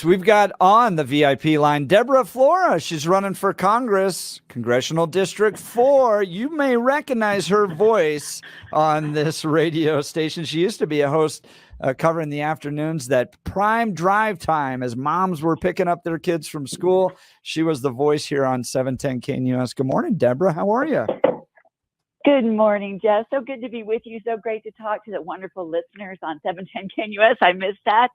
We've got on the VIP line Deborah Flora. She's running for Congress, Congressional District 4. You may recognize her voice on this radio station. She used to be a host covering the afternoons, that prime drive time as moms were picking up their kids from school. She was the voice here on 710 KNUS. Good morning, Deborah. How are you? Good morning, Jeff. So good to be with you. So great to talk to the wonderful listeners on 710 KNUS. I missed that.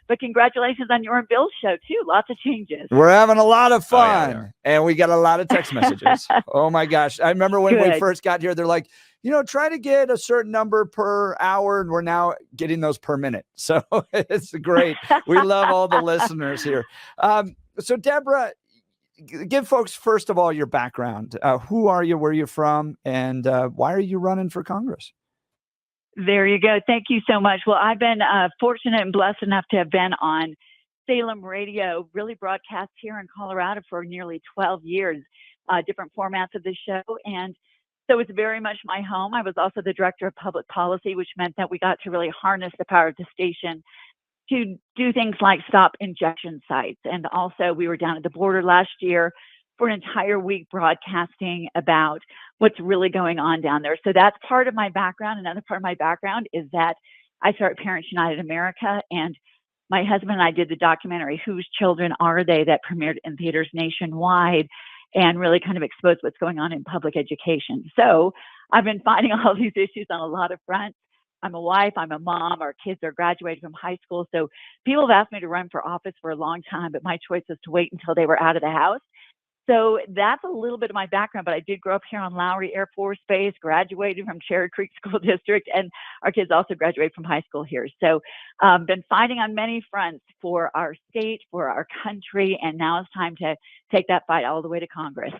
But congratulations on your and Bill's show, too. Lots of changes. We're having a lot of fun, and we got a lot of text messages. Oh, my gosh. I remember when we first got here, they're like, try to get a certain number per hour, and we're now getting those per minute. So it's great. We love all the listeners here. So, Deborah, give folks, first of all, your background. Who are you, where are you from, and why are you running for Congress? There you go. Thank you so much. Well, I've been fortunate and blessed enough to have been on Salem Radio, really broadcast here in Colorado for nearly 12 years, different formats of the show. And so it's very much my home. I was also the director of public policy, which meant that we got to really harness the power of the station to do things like stop injection sites. And also we were down at the border last year for an entire week broadcasting about what's really going on down there. So that's part of my background. Another part of my background is that I started Parents United America, and my husband and I did the documentary, Whose Children Are They?, that premiered in theaters nationwide and really kind of exposed what's going on in public education. So I've been fighting all these issues on a lot of fronts. I'm a wife, I'm a mom, our kids are graduating from high school. So people have asked me to run for office for a long time, but my choice was to wait until they were out of the house. So that's a little bit of my background, but I did grow up here on Lowry Air Force Base, graduated from Cherry Creek School District, and our kids also graduated from high school here. So been fighting on many fronts for our state, for our country, and now it's time to take that fight all the way to Congress.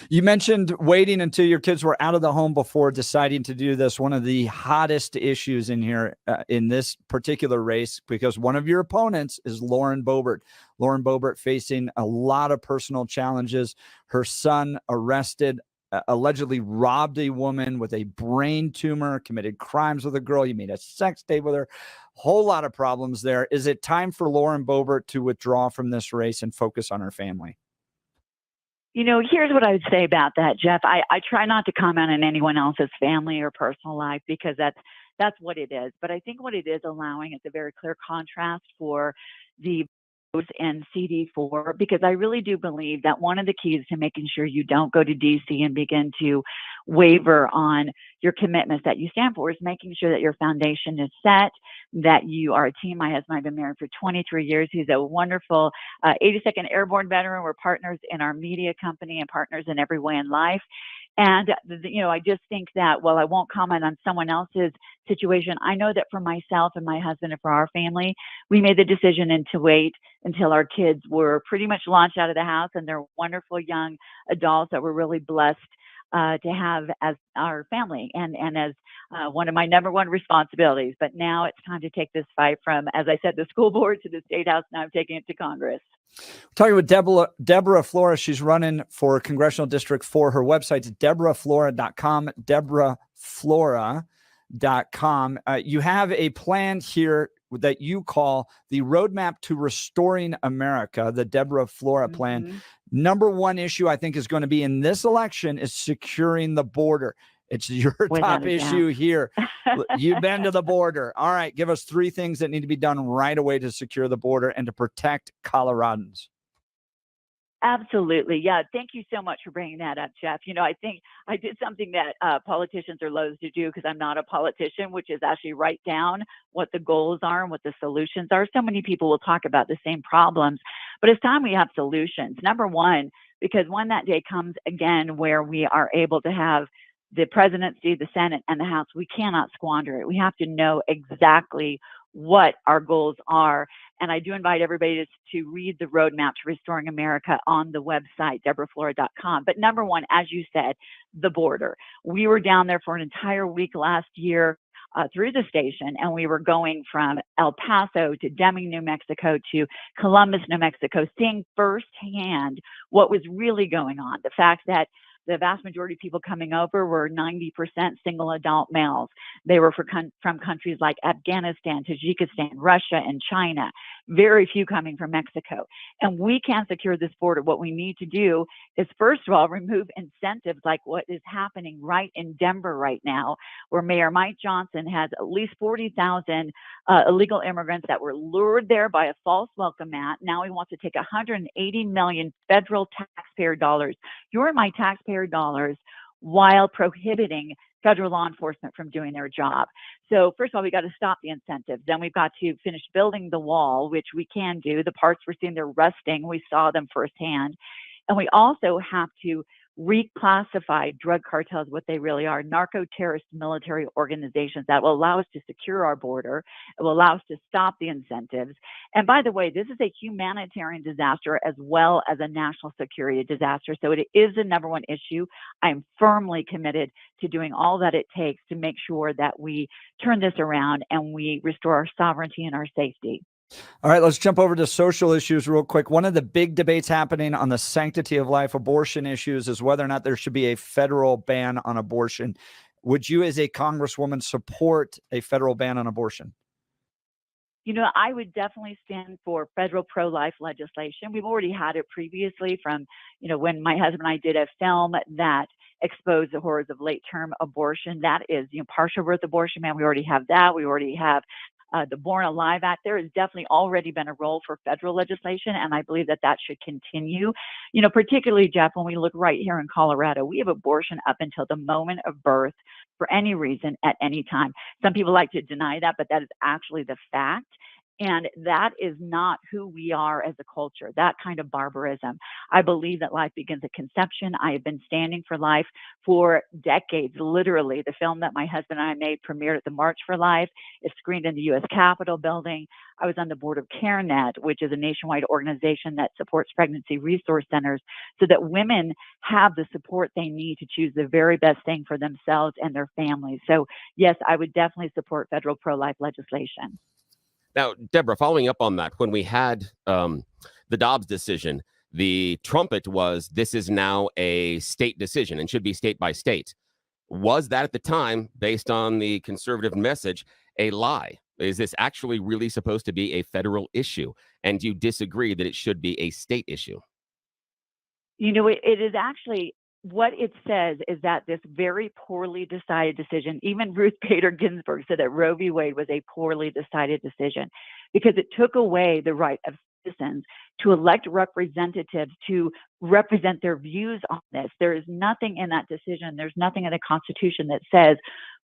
You mentioned waiting until your kids were out of the home before deciding to do this. One of the hottest issues in here in this particular race, because one of your opponents is Lauren Boebert. Lauren Boebert facing a lot of personal challenges. Her son arrested, allegedly robbed a woman with a brain tumor, committed crimes with a girl. You made a sex tape with her. Whole lot of problems there. Is it time for Lauren Boebert to withdraw from this race and focus on her family? Here's what I would say about that, Jeff. I try not to comment on anyone else's family or personal life because that's what it is. But I think what it is allowing is a very clear contrast for the and CD4, because I really do believe that one of the keys to making sure you don't go to DC and begin to waver on your commitments that you stand for is making sure that your foundation is set, that you are a team. My husband and I have been married for 23 years. He's a wonderful 82nd Airborne veteran. We're partners in our media company and partners in every way in life. And, I just think that while I won't comment on someone else's situation, I know that for myself and my husband and for our family, we made the decision to wait until our kids were pretty much launched out of the house, and they're wonderful young adults that we're really blessed to have as our family and as one of my number one responsibilities. But now it's time to take this fight from, as I said, the school board to the state house. Now I'm taking it to Congress. We're talking with Deborah Flora. She's running for Congressional District 4. Her website's deborahflora.com, deborahflora.com. You have a plan here that you call the Roadmap to Restoring America, the Deborah Flora plan. Mm-hmm. Number one issue I think is going to be in this election is securing the border. It's your top issue here. You've been to the border. All right, give us 3 things that need to be done right away to secure the border and to protect Coloradans. Absolutely. Yeah. Thank you so much for bringing that up, Jeff. I think I did something that politicians are loath to do because I'm not a politician, which is actually write down what the goals are and what the solutions are. So many people will talk about the same problems, but it's time we have solutions. Number one, because when that day comes again where we are able to have the presidency, the Senate, and the House, we cannot squander it. We have to know exactly what our goals are. And I do invite everybody to read the Roadmap to Restoring America on the website, deborahflora.com. But number one, as you said, the border. We were down there for an entire week last year through the station, and we were going from El Paso to Deming, New Mexico to Columbus, New Mexico, seeing firsthand what was really going on. The fact that the vast majority of people coming over were 90% single adult males. They were from countries like Afghanistan, Tajikistan, Russia, and China. Very few coming from Mexico. And we can't secure this border. What we need to do is, first of all, remove incentives like what is happening right in Denver right now, where Mayor Mike Johnson has at least 40,000 illegal immigrants that were lured there by a false welcome mat. Now he wants to take 180 million federal taxpayer dollars, your and my taxpayer dollars, while prohibiting federal law enforcement from doing their job. So first of all, we got to stop the incentives. Then we've got to finish building the wall, which we can do. The parts we're seeing, they're rusting. We saw them firsthand. And we also have to reclassify drug cartels, what they really are, narco-terrorist military organizations that will allow us to secure our border. It will allow us to stop the incentives. And by the way, this is a humanitarian disaster as well as a national security disaster. So it is the number one issue. I'm firmly committed to doing all that it takes to make sure that we turn this around and we restore our sovereignty and our safety. All right, let's jump over to social issues real quick. One of the big debates happening on the sanctity of life abortion issues is whether or not there should be a federal ban on abortion. Would you, as a congresswoman, support a federal ban on abortion? You know, I would definitely stand for federal pro-life legislation. We've already had it previously from, when my husband and I did a film that exposed the horrors of late-term abortion. That is, partial birth abortion, man. We already have that. We already have the Born Alive Act. There has definitely already been a role for federal legislation, and I believe that should continue. Particularly, Jeff, when we look right here in Colorado, we have abortion up until the moment of birth for any reason at any time. Some people like to deny that, but that is actually the fact. And that is not who we are as a culture, that kind of barbarism. I believe that life begins at conception. I have been standing for life for decades, literally. The film that my husband and I made premiered at the March for Life. It's screened in the U.S. Capitol building. I was on the board of CareNet, which is a nationwide organization that supports pregnancy resource centers so that women have the support they need to choose the very best thing for themselves and their families. So, yes, I would definitely support federal pro-life legislation. Now, Deborah, following up on that, when we had the Dobbs decision, the trumpet was this is now a state decision and should be state by state. Was that at the time, based on the conservative message, a lie? Is this actually really supposed to be a federal issue? And do you disagree that it should be a state issue? It is actually, what it says is that this very poorly decided decision, even Ruth Bader Ginsburg said that Roe v. Wade was a poorly decided decision because it took away the right of citizens to elect representatives to represent their views on this. There is nothing in that decision. There's nothing in the Constitution that says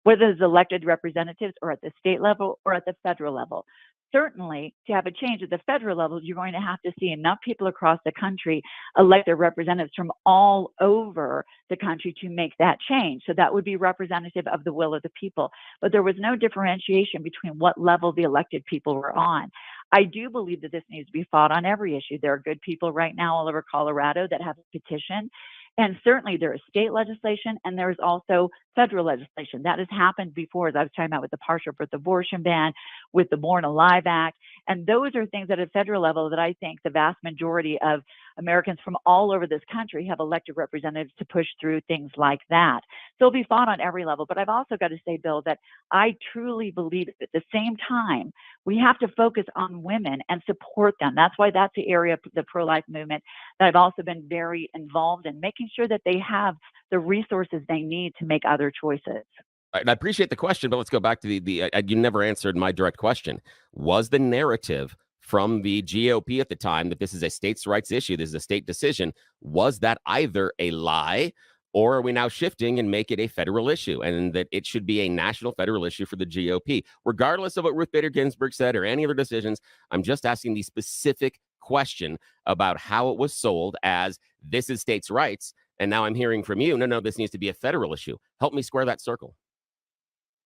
whether it's elected representatives or at the state level or at the federal level. Certainly, to have a change at the federal level, you're going to have to see enough people across the country elect their representatives from all over the country to make that change. So that would be representative of the will of the people. But there was no differentiation between what level the elected people were on. I do believe that this needs to be fought on every issue. There are good people right now all over Colorado that have a petition. And certainly there is state legislation and there is also federal legislation. That has happened before, as I was talking about with the partial birth abortion ban, with the Born Alive Act. And those are things at a federal level that I think the vast majority of Americans from all over this country have elected representatives to push through things like that. So it'll be fought on every level. But I've also got to say, Bill, that I truly believe at the same time, we have to focus on women and support them. That's why that's the area of the pro-life movement that I've also been very involved in, making sure that they have the resources they need to make other choices. And I appreciate the question, but let's go back to you never answered my direct question. Was the narrative from the GOP at the time that this is a states' rights issue, this is a state decision, was that either a lie or are we now shifting and make it a federal issue and that it should be a national federal issue for the GOP? Regardless of what Ruth Bader Ginsburg said or any other decisions, I'm just asking the specific question about how it was sold as this is states' rights. And now I'm hearing from you, no, this needs to be a federal issue. Help me square that circle.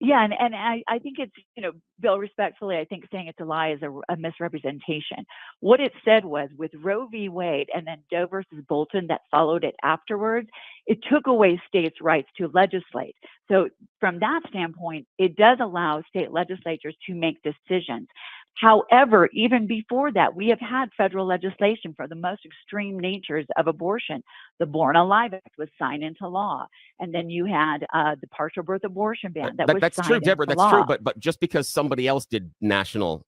Yeah, and I think it's, Bill, respectfully, I think saying it's a lie is a misrepresentation. What it said was with Roe v. Wade and then Doe versus Bolton that followed it afterwards, it took away states' rights to legislate. So from that standpoint, it does allow state legislatures to make decisions. However, even before that, we have had federal legislation for the most extreme natures of abortion. The Born Alive Act was signed into law. And then you had the partial birth abortion ban that was That's signed true, Deborah. into That's law. true. But just because somebody else did national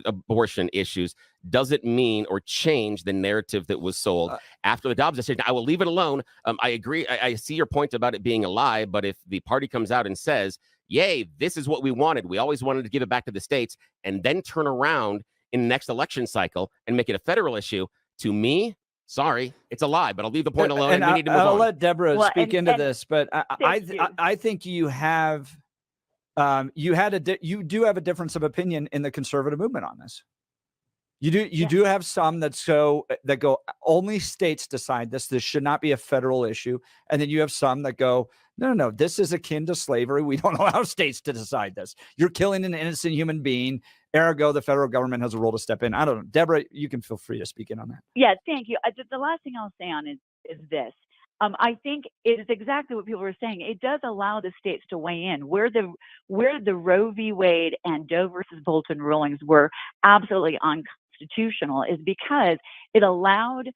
abortion issues doesn't mean or change the narrative that was sold after the Dobbs decision. I will leave it alone. I agree. I see your point about it being a lie. But if the party comes out and says, yay, this is what we wanted. We always wanted to give it back to the states, and then turn around in the next election cycle and make it a federal issue, to me, sorry, it's a lie. But I'll leave the point alone, and we need to move I'll on. let Deborah speak into this, but you. I think you have you do have a difference of opinion in the conservative movement on this. You do have some that go only states decide this. This should not be a federal issue. And then you have some that go, no, this is akin to slavery. We don't allow states to decide this. You're killing an innocent human being. Ergo, the federal government has a role to step in. I don't know. Deborah, you can feel free to speak in on that. Yeah, thank you. The last thing I'll say on is this. I think it is exactly what people were saying. It does allow the states to weigh in. Where the Roe v. Wade and Doe versus Bolton rulings were absolutely unconstitutional is because it allowed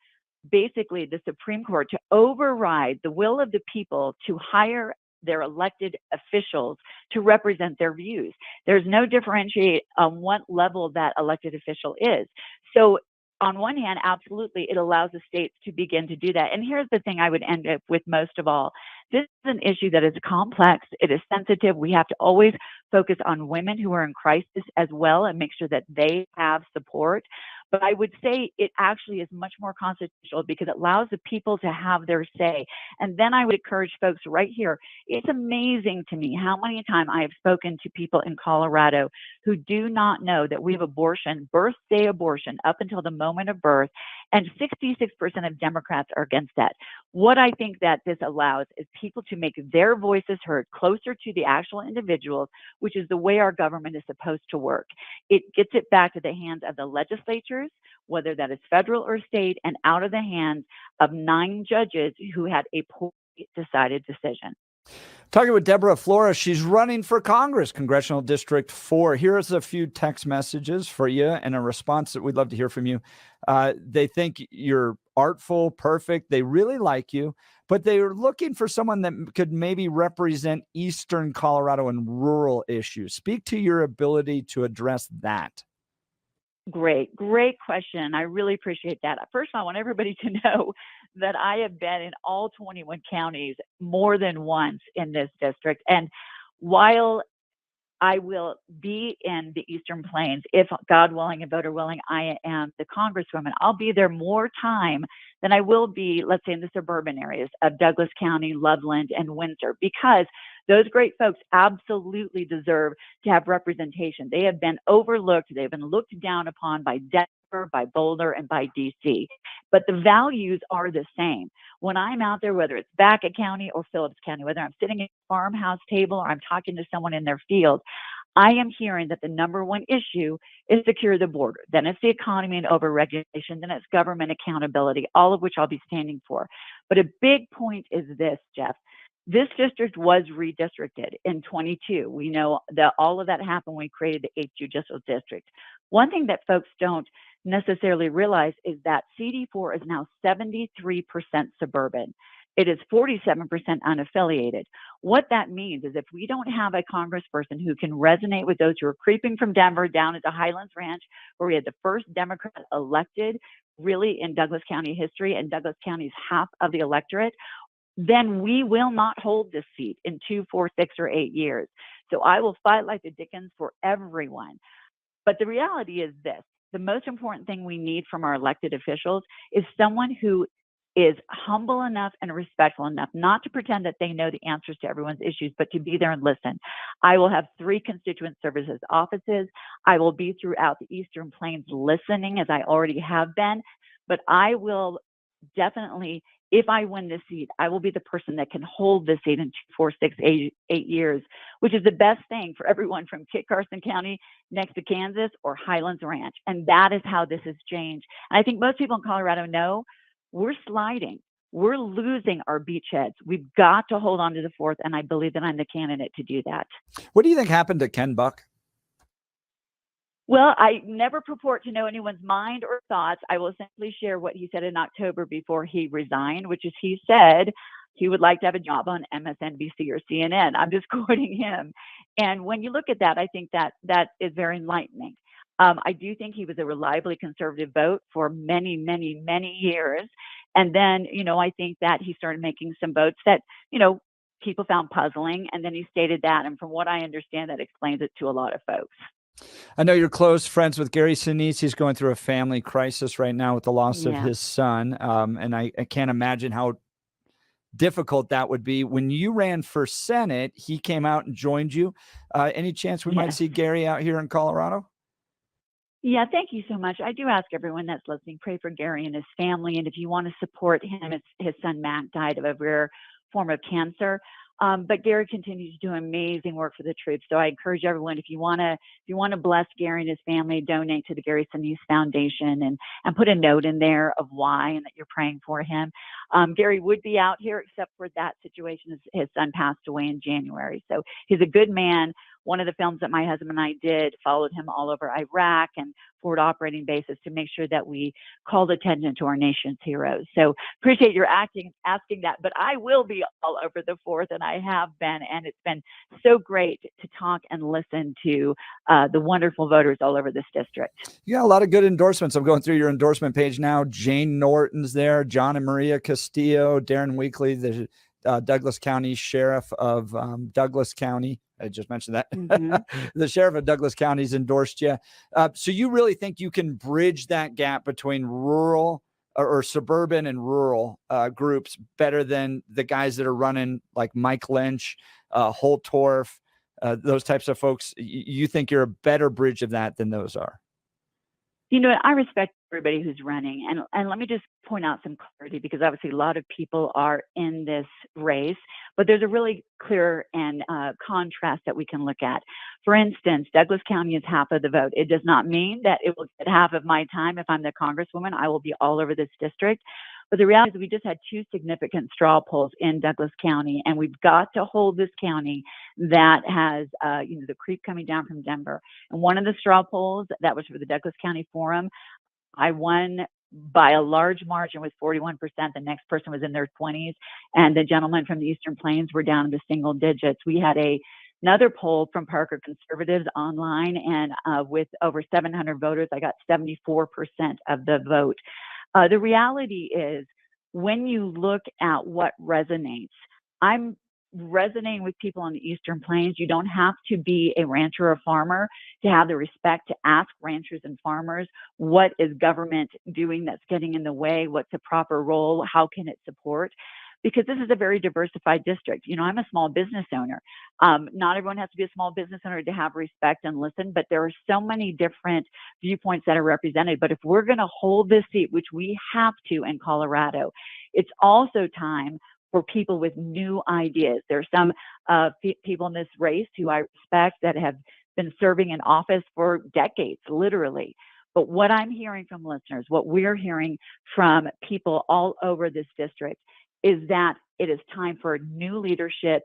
basically the Supreme Court to override the will of the people to hire their elected officials to represent their views. There's no differentiate on what level that elected official is. So on one hand, absolutely, it allows the states to begin to do that. And here's the thing I would end up with most of all. This is an issue that is complex. It is sensitive. We have to always focus on women who are in crisis as well and make sure that they have support. But I would say it actually is much more constitutional because it allows the people to have their say. And then I would encourage folks right here. It's amazing to me how many times I have spoken to people in Colorado who do not know that we have abortion, birthday abortion, up until the moment of birth, and 66% of Democrats are against that. What I think that this allows is people to make their voices heard closer to the actual individuals, which is the way our government is supposed to work. It gets it back to the hands of the legislatures, whether that is federal or state, and out of the hands of 9 judges who had a poorly decided decision. Talking with Deborah Flora, she's running for Congress, Congressional District 4. Here's a few text messages for you and a response that we'd love to hear from you. They think you're artful, perfect. They really like you, but they're looking for someone that could maybe represent Eastern Colorado and rural issues. Speak to your ability to address that. Great question. I really appreciate that. First of all, I want everybody to know that I have been in all 21 counties more than once in this district. And while I will be in the Eastern Plains, if God willing and voter willing, I am the Congresswoman, I'll be there more time than I will be, let's say, in the suburban areas of Douglas County, Loveland, and Windsor, because those great folks absolutely deserve to have representation. They have been overlooked. They've been looked down upon by Denver, by Boulder, and by DC. But the values are the same. When I'm out there, whether it's Baca County or Phillips County, whether I'm sitting at a farmhouse table or I'm talking to someone in their field, I am hearing that the number one issue is secure the border. Then it's the economy and overregulation. Then it's government accountability, all of which I'll be standing for. But a big point is this, Jeff. This district was redistricted in 22. We know that all of that happened when we created the 8th Judicial District. One thing that folks don't necessarily realize is that CD4 is now 73% suburban. It is 47% unaffiliated. What that means is if we don't have a congressperson who can resonate with those who are creeping from Denver down into Highlands Ranch, where we had the first Democrat elected really in Douglas County history, and Douglas County is half of the electorate, then we will not hold this seat in 2, 4, 6, or 8 years. So I will fight like the Dickens for everyone. But the reality is this. The most important thing we need from our elected officials is someone who is humble enough and respectful enough not to pretend that they know the answers to everyone's issues, but to be there and listen. I will have 3 constituent services offices. I will be throughout the Eastern Plains listening, as I already have been, but I will definitely, if I win this seat, I will be the person that can hold this seat in 2, 4, 6, 8 years, which is the best thing for everyone from Kit Carson County next to Kansas or Highlands Ranch. And that is how this has changed. And I think most people in Colorado know we're sliding. We're losing our beachheads. We've got to hold on to the 4th, and I believe that I'm the candidate to do that. What do you think happened to Ken Buck? Well, I never purport to know anyone's mind or thoughts. I will simply share what he said in October before he resigned, which is he said he would like to have a job on MSNBC or CNN. I'm just quoting him. And when you look at that, I think that that is very enlightening. I do think he was a reliably conservative vote for many, many, many years. And then, I think that he started making some votes that, people found puzzling. And then he stated that. And from what I understand, that explains it to a lot of folks. I know you're close friends with Gary Sinise. He's going through a family crisis right now with the loss of Yeah. his son. And I can't imagine how difficult that would be. When you ran for Senate, he came out and joined you. Any chance we might Yes. see Gary out here in Colorado? Yeah, thank you so much. I do ask everyone that's listening, pray for Gary and his family. And if you want to support him, his son Matt died of a rare form of cancer. But Gary continues to do amazing work for the troops. So I encourage everyone, if you want to bless Gary and his family, donate to the Gary Sinise Foundation and put a note in there of why and that you're praying for him. Gary would be out here, except for that situation. His son passed away in January. So he's a good man. One of the films that my husband and I did followed him all over Iraq and forward operating bases to make sure that we called attention to our nation's heroes. So appreciate your asking that, but I will be all over the 4th, and I have been, and it's been so great to talk and listen to the wonderful voters all over this district. You got a lot of good endorsements. I'm going through your endorsement page now. Jane Norton's there, John and Maria Castillo, Darren Weekly, the Douglas County Sheriff of Douglas County. I just mentioned that. Mm-hmm. The Sheriff of Douglas County's endorsed you. So you really think you can bridge that gap between rural or suburban and rural groups better than the guys that are running like Mike Lynch, Holtorf, those types of folks? You think you're a better bridge of that than those are? I respect everybody who's running. And let me just point out some clarity, because obviously a lot of people are in this race, but there's a really clear and contrast that we can look at. For instance, Douglas County is half of the vote. It does not mean that it will get half of my time. If I'm the congresswoman, I will be all over this district. But the reality is we just had 2 significant straw polls in Douglas County, and we've got to hold this county that has, the creep coming down from Denver. And one of the straw polls that was for the Douglas County Forum, I won by a large margin with 41%. The next person was in their 20s, and the gentlemen from the Eastern Plains were down in the single digits. We had another poll from Parker Conservatives online, and with over 700 voters, I got 74% of the vote. The reality is, when you look at what resonates, I'm resonating with people on the Eastern Plains. You don't have to be a rancher or farmer to have the respect to ask ranchers and farmers, what is government doing that's getting in the way? What's the proper role? How can it support? Because this is a very diversified district. I'm a small business owner. Not everyone has to be a small business owner to have respect and listen, but there are so many different viewpoints that are represented. But if we're going to hold this seat, which we have to in Colorado, it's also time for people with new ideas. There's some people in this race who I respect that have been serving in office for decades, literally. But what I'm hearing from listeners, what we're hearing from people all over this district, is that it is time for new leadership,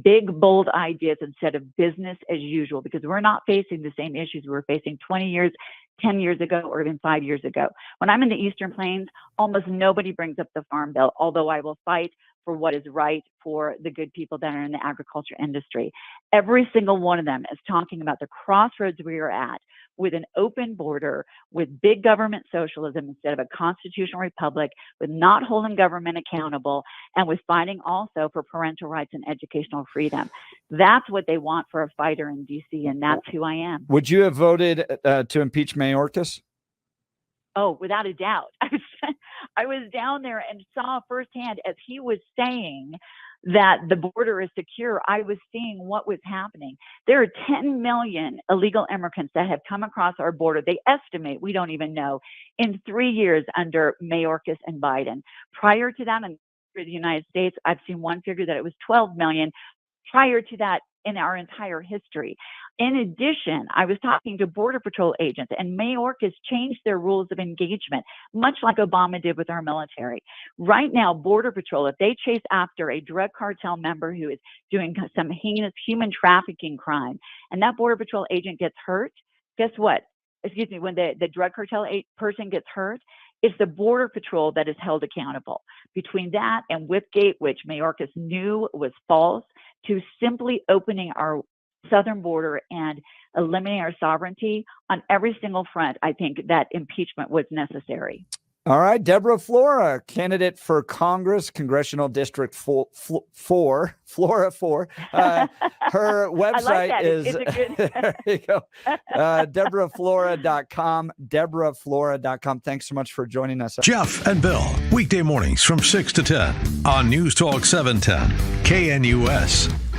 big, bold ideas instead of business as usual, because we're not facing the same issues we were facing 20 years, 10 years ago, or even 5 years ago. When I'm in the Eastern Plains, almost nobody brings up the Farm Bill, although I will fight for what is right for the good people that are in the agriculture industry. Every single one of them is talking about the crossroads we are at, with an open border, with big government socialism instead of a constitutional republic, with not holding government accountable, and with fighting also for parental rights and educational freedom. That's what they want for a fighter in DC, and that's who I am. Would you have voted to impeach Mayorkas? Oh, without a doubt. I was down there and saw firsthand, as he was saying that the border is secure, I was seeing what was happening. There are 10 million illegal immigrants that have come across our border. They estimate, we don't even know, in 3 years under Mayorkas and Biden. Prior to that, in the United States, I've seen one figure that it was 12 million prior to that in our entire history. In addition, I was talking to Border Patrol agents, and Mayorkas changed their rules of engagement, much like Obama did with our military. Right now, Border Patrol, if they chase after a drug cartel member who is doing some heinous human trafficking crime, and that Border Patrol agent gets hurt, guess what? when the drug cartel person gets hurt, it's the Border Patrol that is held accountable. Between that and Whipgate, which Mayorkas knew was false, to simply opening our southern border and eliminating our sovereignty on every single front, I think that impeachment was necessary. All right, Deborah Flora, candidate for Congress, Congressional District 4, Flora 4. Her website is, there you go, DeborahFlora.com, DeborahFlora.com. Thanks so much for joining us. Jeff and Bill, weekday mornings from 6 to 10 on News Talk 710, KNUS.